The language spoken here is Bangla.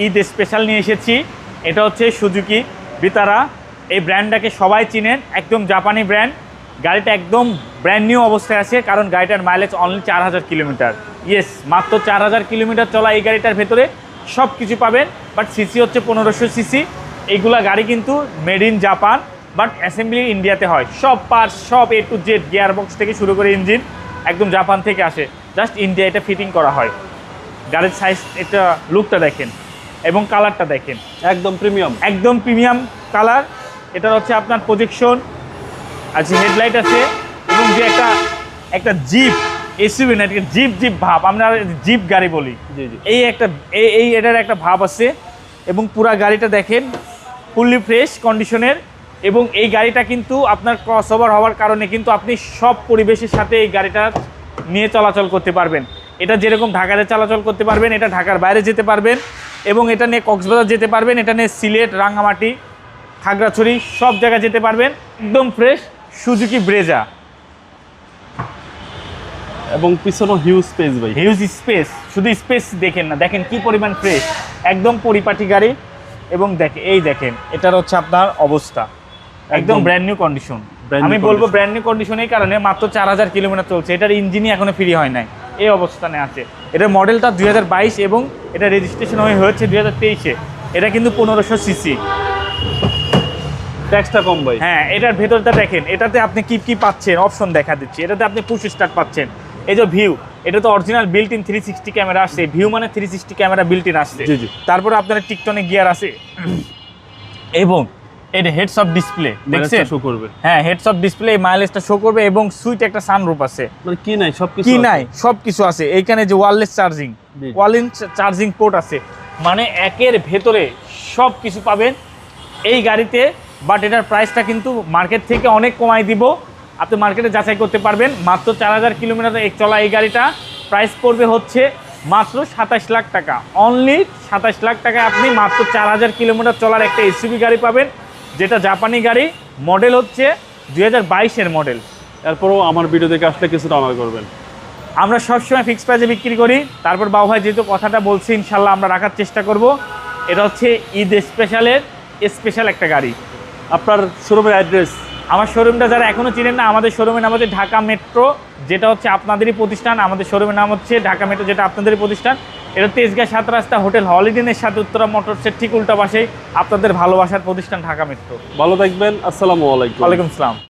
ঈদ স্পেশাল নিয়ে এসেছি। এটা হচ্ছে সুজুকি ভিতারা। এই ব্র্যান্ডটাকে সবাই চিনেন, একদম জাপানি ব্র্যান্ড। গাড়িটা একদম ব্র্যান্ড নিউ অবস্থায় আছে, কারণ গাড়িটার মাইলেজ অনলি 4000 কিলোমিটার। ইয়েস, মাত্র 4000 কিলোমিটার চলা এই গাড়িটার ভেতরে সব কিছু পাবেন, বাট সিসি হচ্ছে 1500 সিসি। এইগুলা গাড়ি কিন্তু made in Japan, but assembly ইন্ডিয়াতে হয়। সব পার্টস, সব A to Z, gear box থেকে শুরু করে ইঞ্জিন একদম জাপান থেকে আসে, জাস্ট ইন্ডিয়া এটা ফিটিং করা হয়। গাড়ির সাইজ, এটা লুকটা দেখেন এবং কালারটা দেখেন, একদম প্রিমিয়াম কালার। এটার হচ্ছে আপনার প্রজেকশন আছে, হেডলাইট আছে, এবং যে একটা জিপ এসইউভি না, জিপ ভাব, আমরা জিপ গাড়ি বলি, এই এটার একটা ভাব আছে। এবং পুরা গাড়িটা দেখেন ফুললি ফ্রেশ কন্ডিশনের। এবং এই গাড়িটা কিন্তু আপনার ক্রস ওভার হওয়ার কারণে কিন্তু আপনি সব পরিবেশের সাথে এই গাড়িটা নিয়ে চলাচল করতে পারবেন। এটা যেরকম ঢাকাতে চলাচল করতে পারবেন, এটা ঢাকার বাইরে যেতে পারবেন, এবং এটা নিয়ে কক্সবাজার যেতে পারবেন, এটা নিয়ে সিলেট, রাঙ্গামাটি, খাগড়াছড়ি সব জায়গায় যেতে পারবেন। একদম ফ্রেশ সুজুকি ব্রেজা। এবং পিছনে হিউজ স্পেস ভাই, হিউজ স্পেস। শুধু স্পেস দেখেন না, দেখেন কি পরিমাণ ফ্রেশ, একদম পরিপাটি গাড়ি। এবং দেখেন এটার হচ্ছে আপনার অবস্থা একদম ব্র্যান্ড নিউ কন্ডিশন। আমি বলবো ব্র্যান্ড নিউ কন্ডিশন এই কারণে, মাত্র 4000 কিলোমিটার চলছে, এটার ইঞ্জিনই এখনো ফ্রি হয় নাই, এই অবস্থানে আছে। এটার মডেলটা 2022 এবং এটা রেজিস্ট্রেশন হয়েছে 2023-এ। এটা কিন্তু 1500 সিসি। ট্যাক্সটা কম ভাই। হ্যাঁ, এটার ভেতরটা দেখেন, এটাতে আপনি কি পাচ্ছেন অপশন দেখা দিচ্ছি। এটাতে আপনি পুশ স্টার্ট পাচ্ছেন, এই যে ভিউ, এটা তো অরিজিনাল বিল্ট ইন 360 ক্যামেরা আসছে। ভিউ মানে 360 ক্যামেরা বিল্ট ইন আসছে। তারপরে আপনার টিকটনিক গিয়ার আছে, এবং এটা হেডস অফ ডিসপ্লে দেখছেন, শো করবে। হ্যাঁ, হেডস অফ ডিসপ্লে মাইলেজটা শো করবে, এবং সুইট একটা সানরুফ আছে। মানে কি নাই সবকিছু আছে। এইখানে যে ওয়্যারলেস চার্জিং, চার্জিং পোর্ট আছে, মানে একের ভেতরে সব কিছু পাবেন এই গাড়িতে। বাট এটার প্রাইসটা কিন্তু মার্কেট থেকে অনেক কমাই দিব, আপনি মার্কেটে যাচাই করতে পারবেন। মাত্র 4000 কিলোমিটার চলা এই গাড়িটা প্রাইস পড়বে হচ্ছে মাত্র 27 লাখ টাকা। অনলি 27 লাখ টাকায় আপনি মাত্র 4000 কিলোমিটার চলার একটা এসইউভি গাড়ি পাবেন, যেটা জাপানি গাড়ি। মডেল হচ্ছে 2022-এর মডেল। তারপরেও আমার ভিডিও দেখে আসলে কিছুটা অনার করবেন। আমরা সবসময় ফিক্স প্রাইসে বিক্রি করি। তারপর বাবু ভাই যেহেতু কথাটা বলছি, ইনশাল্লাহ আমরা রাখার চেষ্টা করব। এটা হচ্ছে ঈদ স্পেশালের স্পেশাল একটা গাড়ি। আপনার শোরুমের অ্যাড্রেস? আমার শোরুমটা যারা এখনও চিনেন না, আমাদের শোরুমের নাম হচ্ছে ঢাকা মেট্রো, যেটা হচ্ছে আপনাদেরই প্রতিষ্ঠান। আমাদের শোরুমের নাম হচ্ছে ঢাকা মেট্রো, যেটা আপনাদেরই প্রতিষ্ঠান। এটা তেজগাঁ 7 রাস্তা হোটেল হলিডেনের সাথে উত্তরা মোটরসের ঠিক উল্টা পাশেই আপনাদের ভালোবাসার প্রতিষ্ঠান ঢাকা মেট্রো। ভালো থাকবেন। আসসালামু আলাইকুম। ওয়ালাইকুম আসসালাম।